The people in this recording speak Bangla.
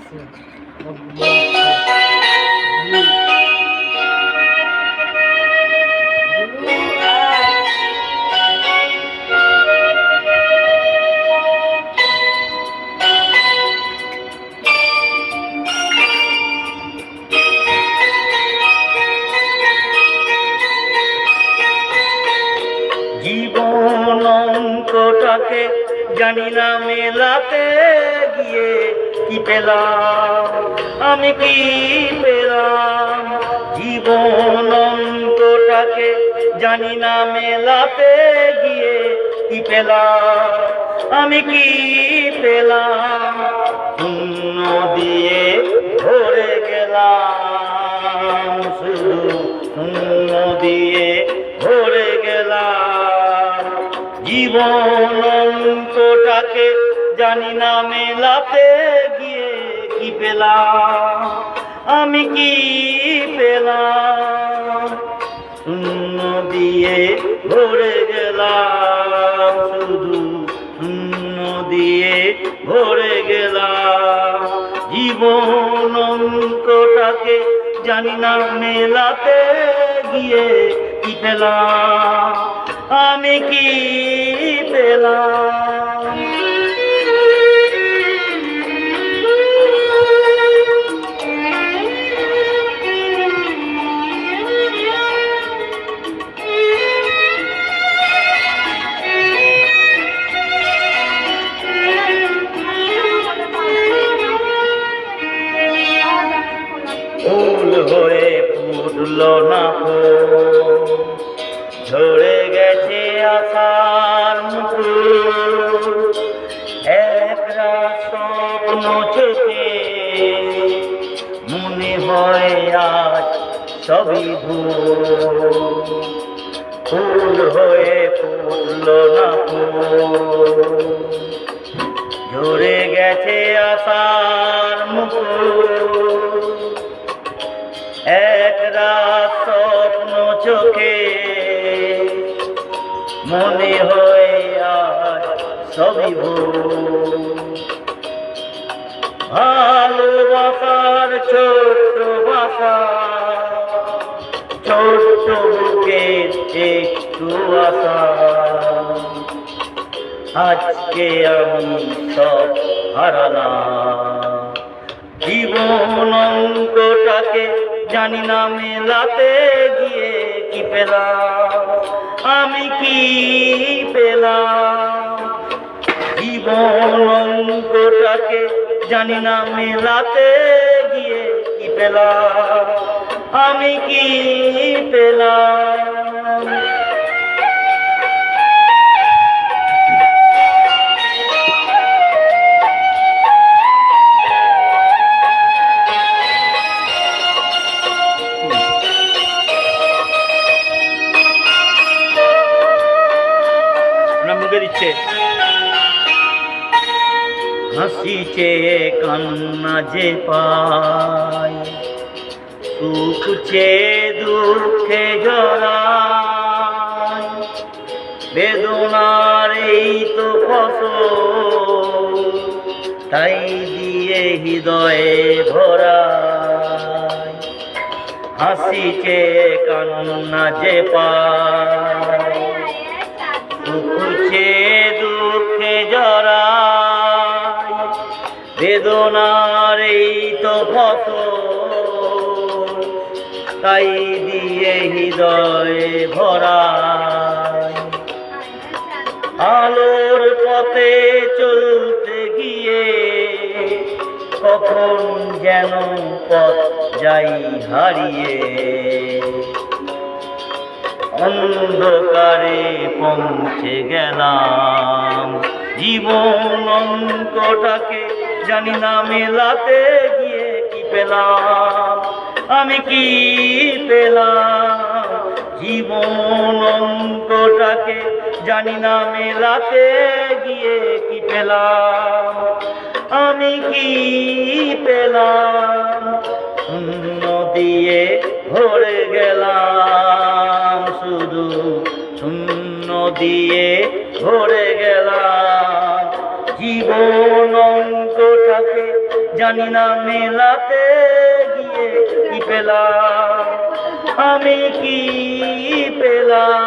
জীবন অঙ্কটাকে জানি না মেলাতে গিয়ে কি পেলাম, আমি কি পেলাম। জীবন অঙ্কটাকে জানি না মেলাতে গিয়ে কি পেলাম, আমি কি পেলাম। শূন্য দিয়ে ভরে গেলাম, শুধু শূন্য দিয়ে ভরে গেলাম। জীবন অঙ্কটাকে জানি না মেলাতে গিয়ে কি পেলাম, আমি কি পেলাম। শূন্য দিয়ে ভরে গেলাম, শুধু শূন্য দিয়ে ভরে গেলাম। জীবন অঙ্কটাকে জানি না মেলাতে গিয়ে কি পেলাম, আমি কি পেলাম। ফুল হয়ে ফুটল না, ঝরে গেছে আশার মুকুল। একটা স্বপ্ন চোখে মনে হয় আজ সবই ভুল। ফুল হয়ে ফুটল না, ঝরে গেছে আশার মুকুল। এক রাত স্বপ্ন চোখে মনে হয় আজ সবই ভুল। ভালোবাসার ছোট্ট বাসা, ছোট্ট বুকের একটু আশা, আজকে আমি সব হারালাম। জীবন অঙ্কটাকে জানি না মেলাতে গিয়ে কি পেলাম, আমি কি পেলাম। জীবন অঙ্কটাকে জানি না মেলাতে গিয়ে কি পেলাম, আমি কি পেলাম। মুখে দিচ্ছে হাসি চেয়ে কান্না যে পাই, সুখ চেয়ে দুঃখে জড়াই। বেদনার এই তো ফসল, তাই দিয়ে হৃদয়ে ভরাই। হাসি চেয়ে কান্না যে পাই, সুখ চেয়ে দুঃখে জড়াই। বেদনার এই তো ফসল, তাই দিয়ে হৃদয়ে ভরাই। আলোর পথে চলতে গিয়ে কখন যেন পথ যাই হারিয়ে। অন্ধকারে পৌঁছে গেলাম। জীবন অঙ্কটাকে জানি না মেলাতে গিয়ে কি পেলাম, আমি কি পেলাম। জীবন অঙ্কটাকে জানি না মেলাতে গিয়ে কি পেলাম, আমি কি পেলাম। শূন্য দিয়ে ভরে গেলাম, শুধু শূন্য দিয়ে ভরে গেলাম। জীবন অঙ্কটাকে জানি না মেলাতে গিয়ে কি পেলাম, আমি কি পেলাম।